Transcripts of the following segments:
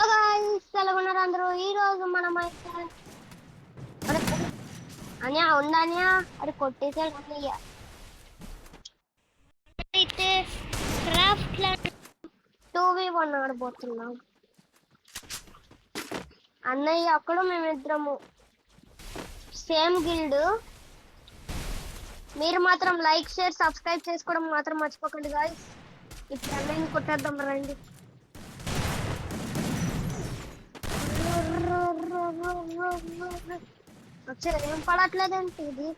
Hello guys, ఎలా ఉన్నారు అందరూ? ఈ రోజు మనం అయితే అన్యా ఉందన్యా అది కొట్టేసాడు అన్నయ్య. అయితే క్రాఫ్ట్ ల్యాండ్ 2v1 ఆడబోతున్నాం. అన్నయ్య అక్కడ మేమిద్దరము సేమ్ గిల్డ్. మీరు మాత్రం లైక్ షేర్ సబ్స్క్రైబ్ చేసుకోవడం మాత్రం మర్చిపోకండి గాయస్. ఇప్పుడు అన్నయ్యని కొట్టేద్దాం రండి. వచ్చే ఏం పడట్లేదంటే ఇది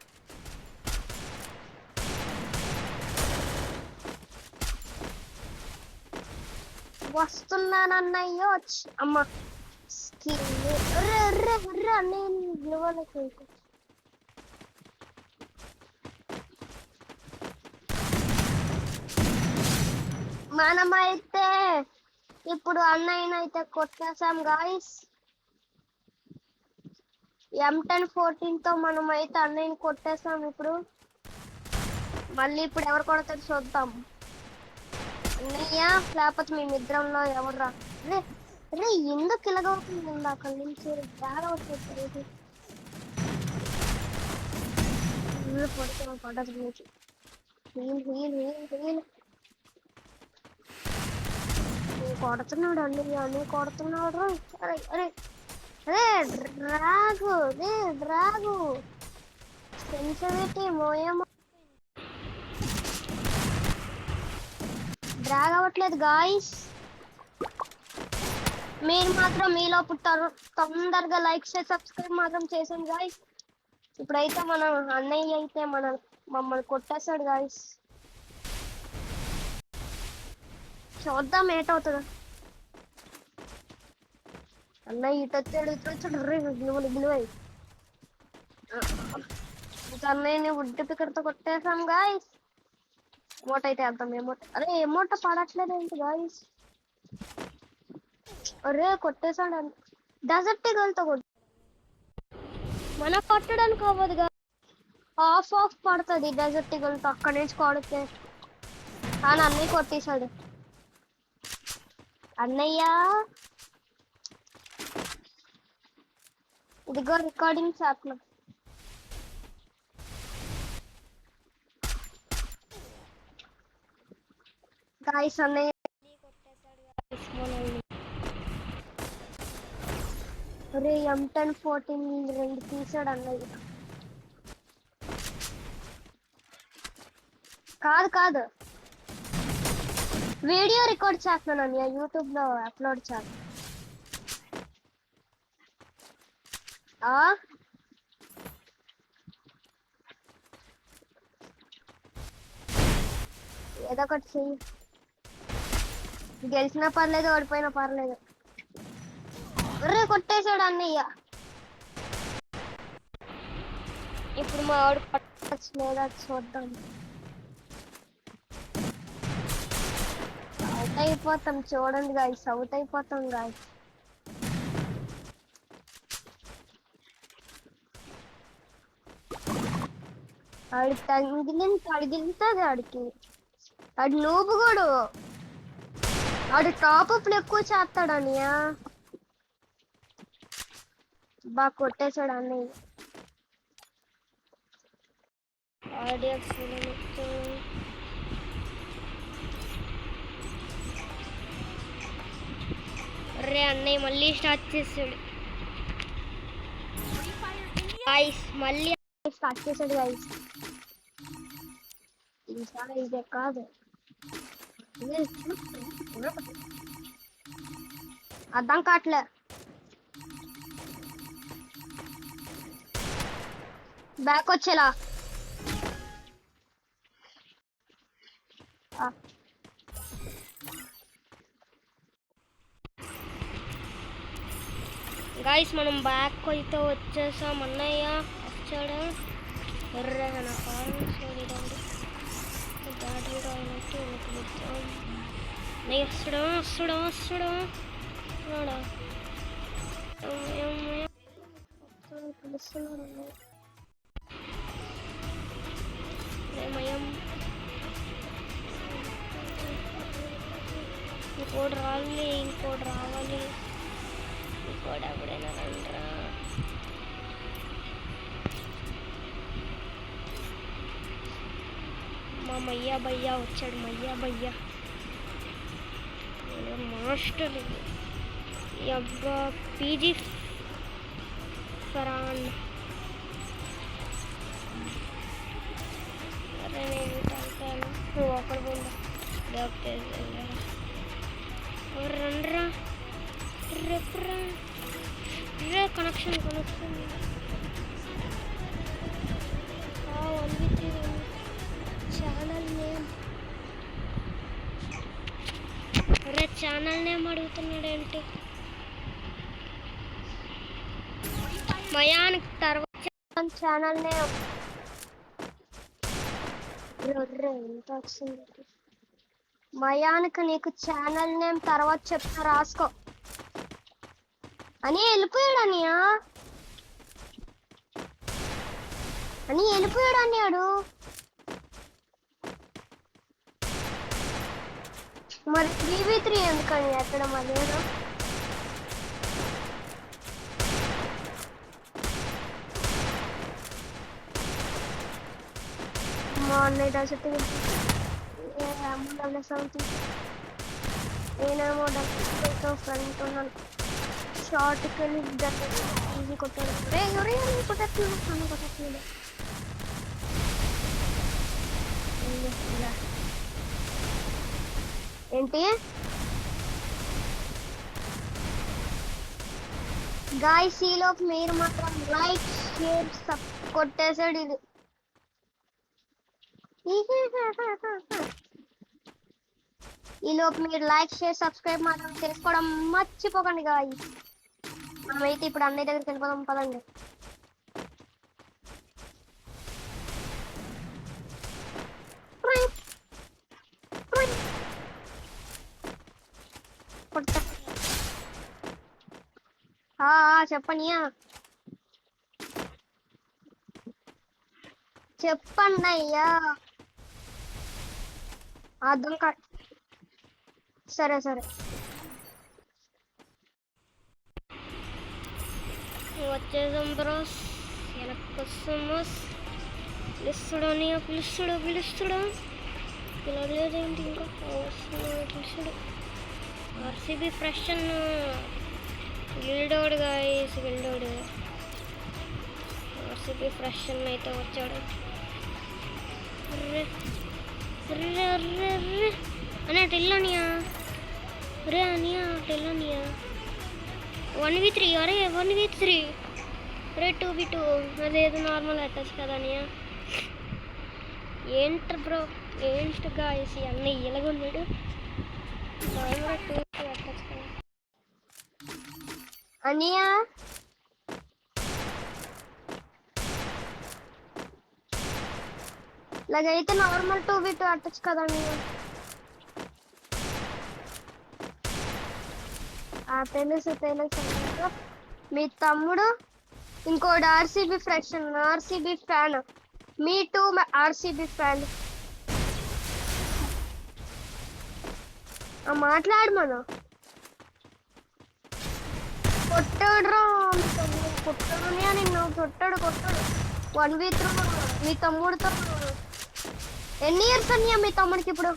వస్తున్నానన్నయ్యో. అమ్మ మనమైతే ఇప్పుడు అన్నయ్యనైతే కొట్టేసాం గాయస్. M1014 తో మనమైతే అన్నయ్యని కొట్టేసాం. ఇప్పుడు మళ్ళీ ఇప్పుడు ఎవరు కొడతారు చూద్దాం. అన్నయ్య లేకపోతే మేమిద్దరంలో ఎవర్రా? రే రే ఎందుకు ఇలాగవుతుంది? అక్కడి నుంచి బాగా వచ్చేది పడదు నుంచి కొడుతున్నాడు అన్నయ్య, అన్నయ్య కొడుతున్నాడు. అరే అరే రే డ్రాగు, రే డ్రాగు సెన్సిటివిటీ మోయమో డ్రాగ్ అవ్వట్లేదు గాయస్. మీరు మాత్రం మీలో పుట్టారు తొందరగా లైక్ షేర్ సబ్స్క్రైబ్ మాత్రం చేసాను గాయస్. ఇప్పుడైతే మన అన్నయ్య అయితే మమ్మల్ని కొట్టేస్తాడు గాయస్. చూద్దాం ఏటవుతుందో. అన్నయ్య ఇటు వచ్చాడు రే గిలువై. అన్నయ్యని ఉడ్డి పిక్కడితో కొట్టేసాం గాయస్. ఎమోట్ అయితే వేద్దాం. ఎమోట్ అరే ఎమోట్ పడట్లేదు ఏంటి గాయస్? అరే కొట్టేసాడు. డెజర్ట్ ఈగల్తో మన కొట్టడానికి అవ్వదుగా, ఆఫ్ పడుతుంది డెజర్ట్ ఈగల్తో అక్కడి నుంచి కొడితే. కానీ అన్నయ్య కొట్టేశాడు. అన్నయ్య ఇదిగో రికార్డింగ్ చేస్తున్నా. గాయస్ అన్నయ్య అరే M1014 రెండు తీసాడు అన్నయ్య. కాదు వీడియో రికార్డ్ చేస్తున్నాను అన్నయ్య, యూట్యూబ్ లో అప్లోడ్ చేస్తాను. ఏదో ఒకటి చెయ్యి. గెలిచినా పర్లేదు, ఓడిపోయినా పర్లేదు. అరే కొట్టేశాడు అన్నయ్య. ఇప్పుడు మా వాడు కొట్టచ్చు లేదా చూద్దాం. అవుట్ అయిపోతాం చూడండి గాయస్, అవుట్ అయిపోతాం గాయస్. ఆడి తగిలింది ఆడికి. ఆడి నూపు కూడా ఆడు టాప్అప్లు ఎక్కువ చేస్తాడు అన్నయ్య. బాగా కొట్టేశాడు అన్నయ్య. అరే అన్నయ్య మళ్ళీ స్టార్ట్ చేసాడు గాయ్స్. మళ్ళీ స్టార్ట్ చేసాడు గాయ్స్. ఈసారి ఇదే కాదు, అర్థం కావట్లే. బ్యాక్ వచ్చేలా గాయస్. మనం బ్యాక్ అయితే వచ్చేసాం. అన్నయ్య వచ్చాడు. ఎర్ర నా కారు చూడండి. బ్యాటరీ రాయినట్టు వస్తాడా పిలుస్తున్నాడు. ఇంకోటి రావాలి. వాడు ఎవడైనా రండ్రా. మా మయ్యా భయ్యా వచ్చాడు. మయ్యా భయ్యా మాస్టర్ అబ్బా. పీజీ ఫరాన్. అరే నేను తాగుతాను, నువ్వు అక్కడ పోండా. రండ్రా రేపురా రే. Connection channel name. రే ఛానల్ నేమ్ అడుగుతున్నాడు ఏంటి? మయానికి తర్వాత ఛానల్ నేమ్ ఎంత వచ్చింది? మయానికి నీకు ఛానల్ నేమ్ తర్వాత చెప్తా, రాసుకో అని. వెళ్ళిపోయాడు అనియా, అని వెళ్ళిపోయాడు అన్నాడు. మరి 3v3 ఎందుకని ఎక్కడ మళ్ళీ? మార్నింగ్ అసలు నేనేమో డబ్బులతో ఫ్రెండ్ ఉన్నాను. షార్ట్కి వెళ్ళి ఈజీ కొట్టాడు. కొట్టట్లేదు నన్ను కొట్టట్లేదు. ఏంటి గాయ్స్, ఈలోపు మీరు మాత్రం లైక్ షేర్ కొట్టేసాడు ఇది. ఈలోపు మీరు లైక్ షేర్ సబ్స్క్రైబ్ మాత్రం చేసుకోవడం మర్చిపోకండి గాయ్స్. మనమైతే ఇప్పుడు అన్నయ్య దగ్గరికి వెళ్ళిపోదాం పదండి. చెప్పనియా, చెప్పండి అయ్యా. అర్థం కా సరే సరే వచ్చేసాం బ్రోస్. వెనక్కొస్తాము. పిలుస్తుడు పిలవలేదేంటి ఇంకా? పిలుస్తుడు. ఆర్సీబీ ఫ్రెష్ అన్న గిల్డోడ్ గాయస్, గిల్డోడ్ ఆర్సీబీ ఫ్రెష్ అన్న అయితే వచ్చాడు. అన్నా టెల్లనియా, రే అనియా టెల్లనియా. 1v3 అరే 1v3 రే 2v2 అదేదో నార్మల్ అటాచ్ కదా అనియా. ఏంటి బ్రో ఏంటి గాయస్ అన్నీ ఇలాగున్నాడు. నార్మల్ 2v2 అటాచ్ కదా అనియా. ఇలాగైతే నార్మల్ 2v2 అటాచ్ కదా అనియా. తెలుసు. మీ తమ్ముడు ఇంకోటి ఆర్సీబీ ఫ్రెష్, ఆర్సీబీ ఫ్యాన్. మీ టూ ఆర్సీబీ ఫ్యాన్. మాట్లాడు మన కొట్టాడు కొట్టాడుని నిన్ను కొట్టాడు 1v3 మీ తమ్ముడితో. ఎన్ని ఇయర్స్ అన్నయ్య మీ తమ్ముడికి ఇప్పుడు?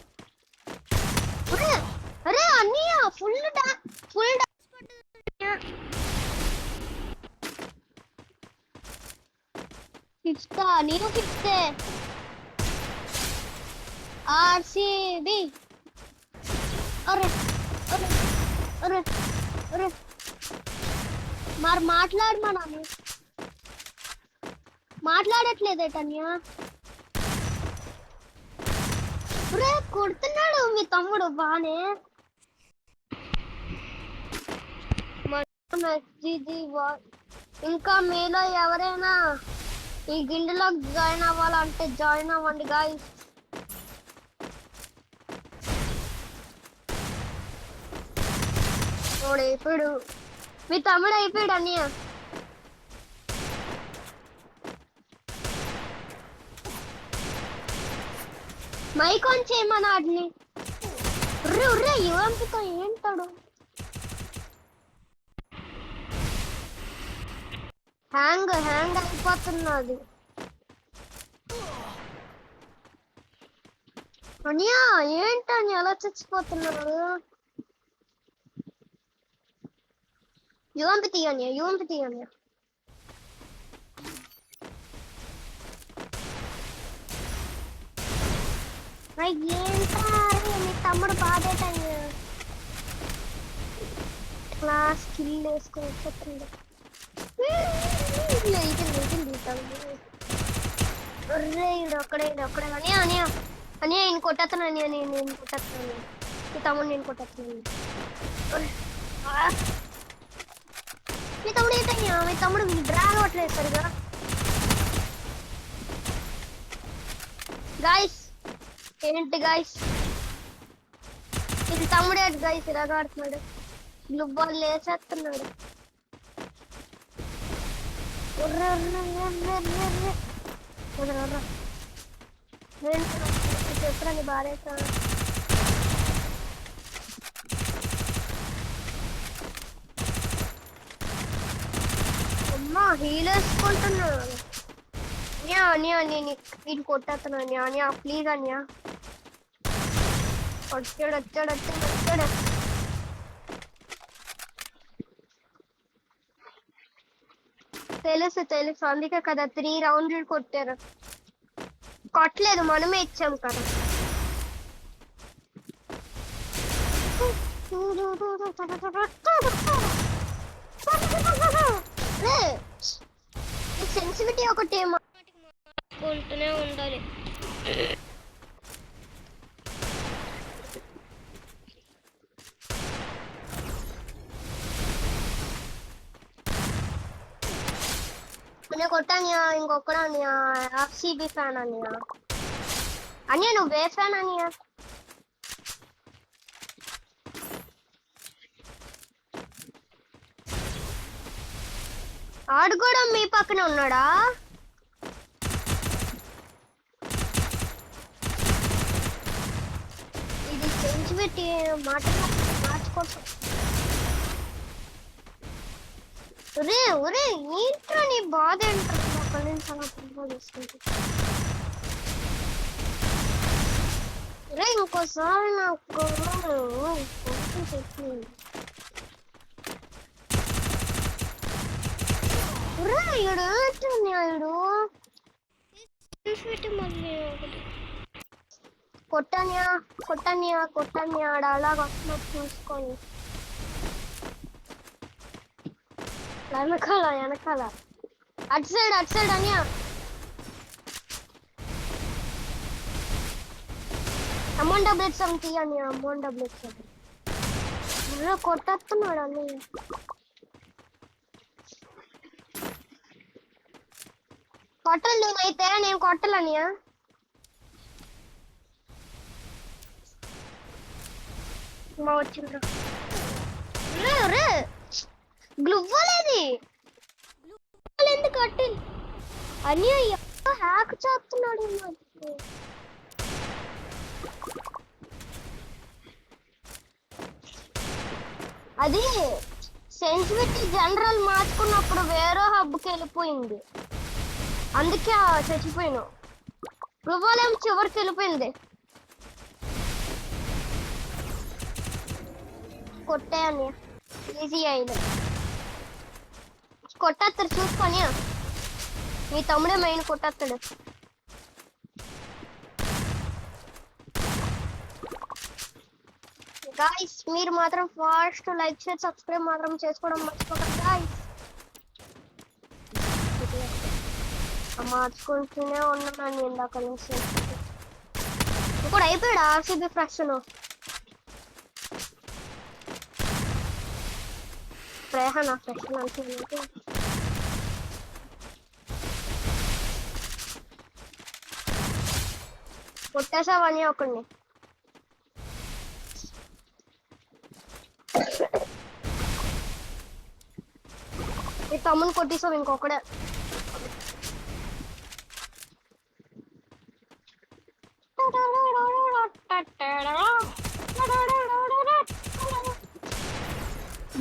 అరే అన్నయ్య ఫుల్ ఫిఫ్త్, నేను ఫిఫ్త్. ఆర్సీబీ. అరే అరే అరే అరే మరి మాట్లాడు మా నాన్న. మాట్లాడట్లేదేటన్యా. రే కొడుతున్నాడు మీ తమ్ముడు బానే. ఇంకా మీలో ఎవరైనా ఈ గిల్డ్లో జాయిన్ అవ్వాలంటే జాయిన్ అవ్వండి గాయ్స్. అయిపోయాడు మీ తమ్ముడు, అయిపోయాడు అన్నయ్య. మైక్ ఆన్ చేయమన్నా వాటిని. యువంపితో ఏంటాడు హ్యాంగ్ అయిపోతున్నది. అనియా ఏంటని ఎలా చచ్చిపోతున్నారు? యూఎంపి తీయనియా ఏంటా మీ తమ్ముడు బాధేటని క్లాస్ కిల్ వేసుకొని వచ్చేస్తుంది. ఒక్కడే అనియా ఈయన కొట్టేస్తాను నేను కొట్టేస్తున్నాను. మీ తమ్ముడు నేను కొట్టేస్తున్నాను. మీ తమ్ముడు ఏంటయ్యా? మీ తమ్ముడు డ్రాగ్ అవ్వట్లేదు సరిగా. గాయస్ ఏంటి గాయస్, ఇది తమ్ముడు ఏంటి గాయస్ ఇలాగ ఆడుతున్నాడు. గ్లూ బాల్ వేసేస్తున్నాడు. చెప్పండి బాగా. అమ్మా హీల్ వేసుకుంటున్నాను. అనియా నేను వీడిని కొట్టేస్తాను అనియా ప్లీజ్ అనియా. వచ్చాడు తెలుసు అందుకే కదా 3 రౌండ్లు కొట్టారు. కొట్టలేదు, మనమే ఇచ్చాం కదా. సెన్సిటివిటీ ఒకటి కొంటూనే ఉండాలి. నేను కొట్టానియా ఇంకొకడా అనియా ఆర్సీబీ ఫ్యాన్ అనియా నువ్వే ఫ్యాన్ అనియా? ఆడు కూడా మీ పక్కనే ఉన్నాడా? ఇది సెన్సిటివిటీ మార్చుకోవచ్చు. ఒరే ఏంట్రా నీ బాధ ఏంట్రా? అక్కడి నుంచి అలా తీసుకుంటే ఇంకోసారి నాకు కొట్టానియా అలాగ వస్తున్నట్టు చూసుకొని వెనకాల అటు సైడ్ అనియా. అమౌంట్ డబ్లెట్స్ తీయని అమౌంట్ డబ్లెట్స్ కొట్టేస్తున్నాడు అన్నయ్య. కొట్టాలి నేనైతే, నేను కొట్టాలనియా. వచ్చిండ్రు గ్లువ్వలేది ఎందుకు కట్టి అని హ్యాక్ చేస్తున్నాడు. అది సెన్సిటివిటీ జనరల్ మార్చుకున్నప్పుడు వేరే హబ్కి వెళ్ళిపోయింది, అందుకే చచ్చిపోయాను. గ్లువ్వలేం చివరికి వెళ్ళిపోయింది. కొట్టాయని ఈజీ అయింది. కొట్టేస్తాడు చూసుకొని, మీ తమ్ముడే మెయిన్ కొట్టేస్తాడు. గాయ్స్ మీరు మాత్రం ఫాస్ట్ లైక్ షేర్ సబ్స్క్రైబ్ మాత్రం చేసుకోవడం మర్చిపోకండి గాయ్స్. మార్చుకుంటూనే ఉన్నాను ఇందాక నుంచి. ఇప్పుడు అయిపోయాడు ఆర్సీబీ ఫ్రాక్షన్. నా ఫ్రెషన్ అంటే కొట్టేసావని ఒకడిని. ఈ తమ్ముని కొట్టేసావు ఇంకొకడే.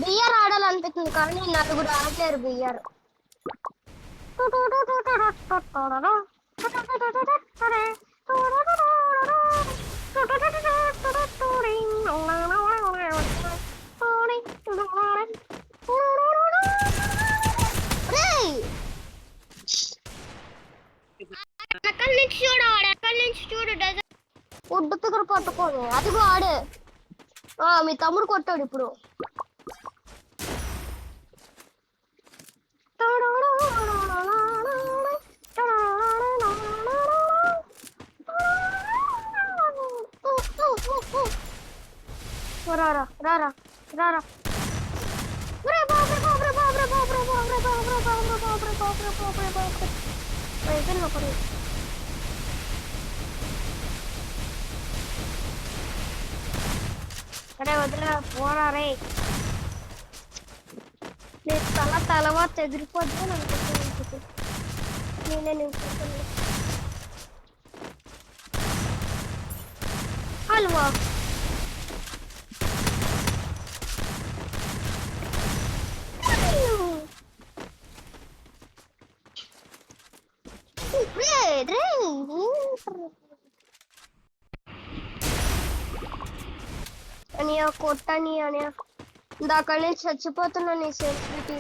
బియ్యర్ ఆడాలనిపిస్తుంది కానీ నలుగురు ఆడలేరు బియ్యర్. ఎక్కడి నుంచి చూడు ఆడు, ఎక్కడి నుంచి చూడు ఒడ్డు దగ్గర పట్టుకోడు, అదిగో ఆడే. మీ తమ్ముడు కొట్టాడు ఇప్పుడు. రారా రారా రారా. అరే వదిలే పోరా రే. నేను తర్వాత ఎదిరిపోద్దు అనుకుంటున్నాను. నేనే నింపుతున్నాను. హల్వా అనియా కొట్టని అనియా, ఇందాక నేను చచ్చిపోతున్నా నీ సెన్సిటివిటీ.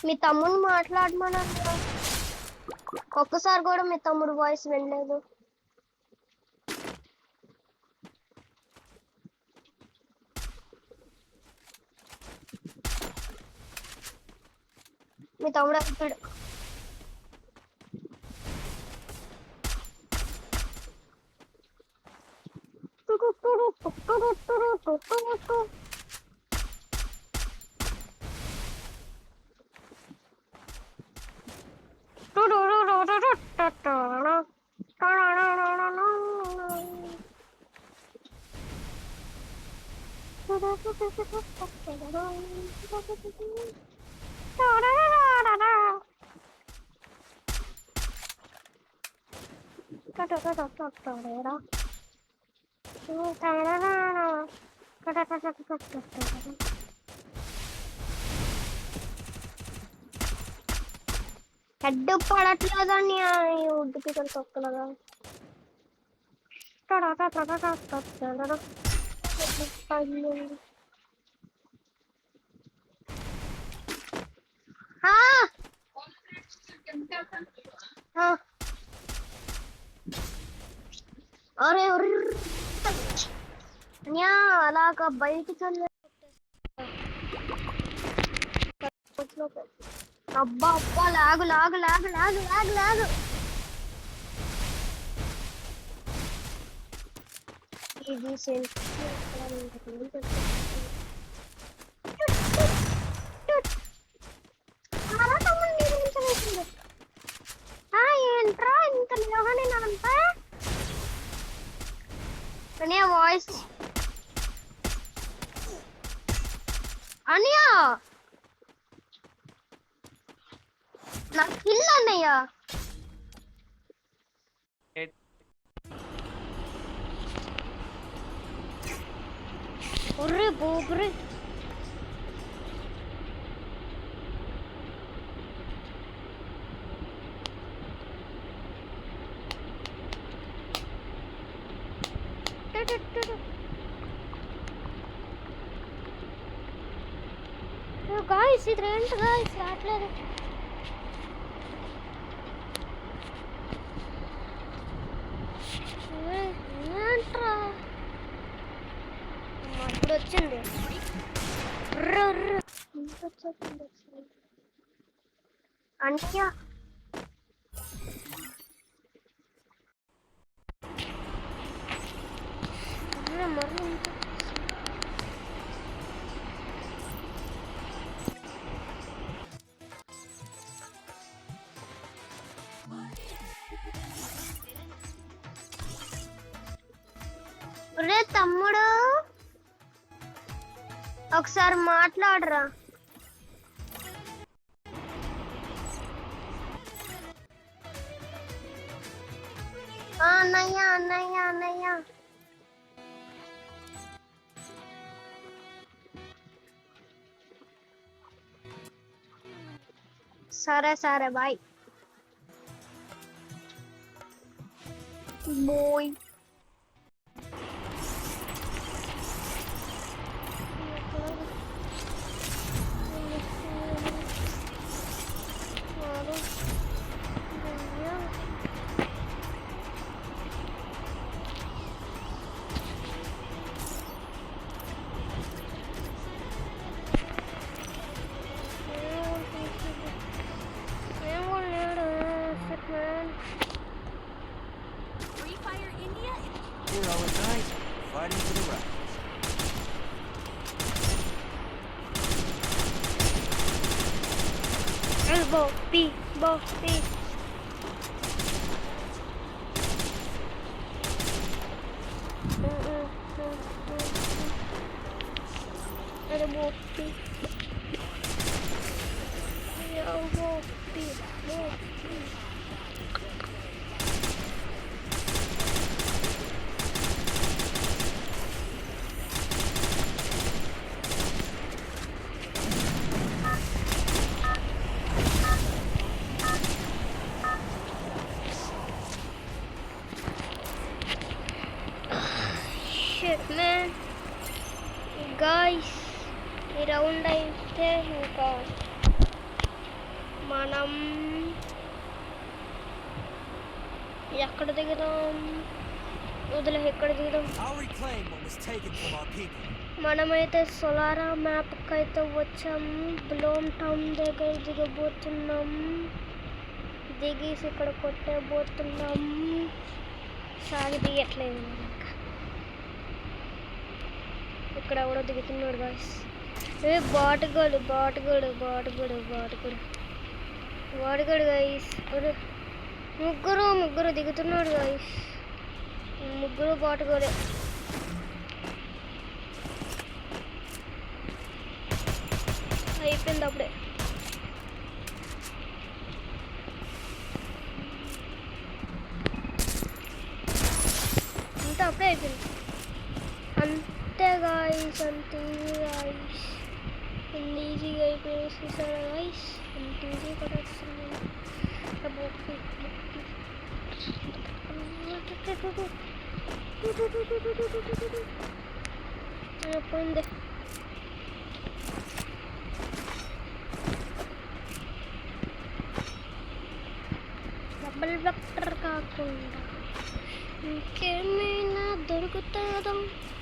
మీ తమ్ముడు మాట్లాడమన్నా, ఒక్కసారి కూడా మీ తమ్ముడు వాయిస్ వినలేదు. మీ తమ్ముడు అయిపోయాడు. హెడ్ పడట్లేదని ఉడ్డుకి తొక్కలగా. అరే అలాగా బయటికి వెళ్ళి అబ్బా అబ్బా లాగు లాగు లాగు లాగు లాగు లాగు. ఇది ఏంట్రా ఇంత నిలవనేనంతా అనియా వాయిస్. అనియా నాకు కిల్ అన్నయ్య. ఒర్రే బోబ్రే గాయ్స్ ఇది ఏంటి గాయ్స్ రావట్లేదు. ఏంట్రా ఇప్పుడు వచ్చింది. అంటే మరి రే తమ్ముడు ఒకసారి మాట్లాడరా. అన్నయ్య అన్నయ్య అన్నయ్య సరే సరే bye bye. Free Fire India? We're all night, fighting for the rifles. Elbow, B, bow, B. Elbow, B. Elbow, B, bow, B. Shit, man. Guys, ఈ రౌండ్ అయితే ఇంకా మనం ఎక్కడ దిగుదాం? వదిలే, ఎక్కడ దిగుదాం? I'll reclaim what was taken from our people. మనమైతే Solara మ్యాప్కి అయితే వచ్చాము. బ్లోమ్ టౌన్ దగ్గర దిగబోతున్నాం. దిగేసి ఇక్కడ కొట్టబోతున్నాం. సాగి దిగట్లేదు ఇంకా. ఇక్కడ కూడా దిగుతున్నాడు గాయస్. బాటుగాడు గాయస్. ముగ్గురు దిగుతున్నాడు గాయస్. ముగ్గురు బాటుగాడే. అయిపోయింది అప్పుడే. అంతా అప్పుడే అయిపోయింది. అంతే గాయస్, అంతే గాయస్. ఈజీగా అయిపోయింది సార్ గాయస్. అంత ఈజీగా పడేస్తుంది. పోయింది. డబుల్ వెక్టర్ కాకుండా ఇంకేమైనా దొరుకుతుందో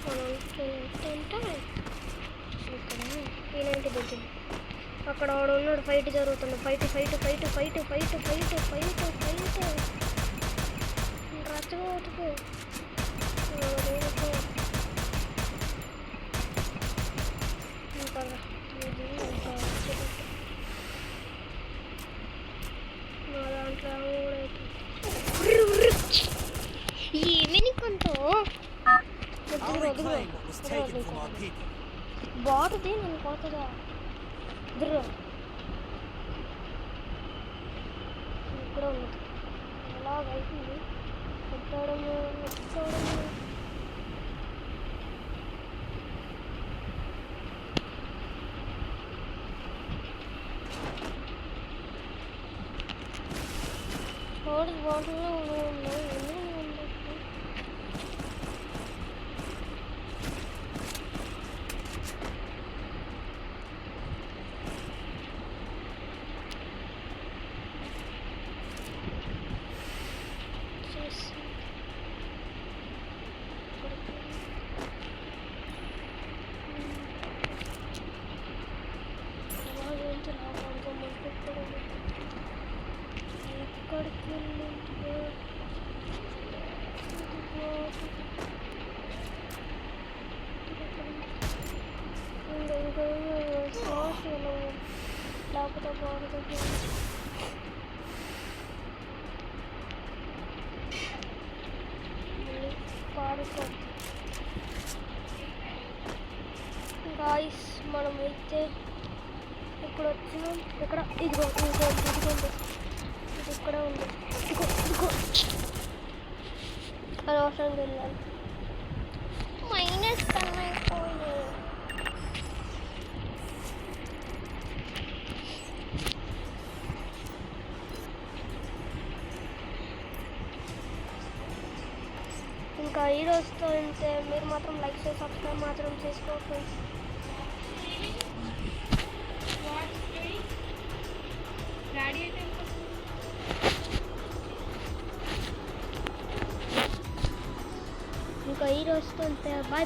మనం ఏంటంటే ఇక్కడ ఈనాంటి దొరికింది. అక్కడ వాడు ఉన్నాడు. ఫైట్ జరుగుతుంది. ఫైట్ రచ్చగోతుకు నా దాంట్లో ఏమని కొంటో I'll reclaim what was taken from our people. బాగుంది. నేను పోతుందా ఇక్కడ ఉన్నది. ఎలాగైతుంది కొట్టడము. బాటిల్లో ఉన్నాయి. లేకపోతే బాగుంటుంది. పాడుకో గాయస్. మనం అయితే ఇక్కడ వచ్చినాం. ఇక్కడ ఇదిగోండి. ఇది ఇక్కడ ఉంది. ఇదిగో అది అవసరం వెళ్ళాలి. మైనస్ కన్నా అయిపోయింది. ఇంకా ఈ రోజుతో ఇంతే. మీరు మాత్రం లైక్ చేసి సబ్స్క్రైబ్ మాత్రం చేసుకోండి. ఇంకా ఈ రోజుతో ఇంతే. బాయ్.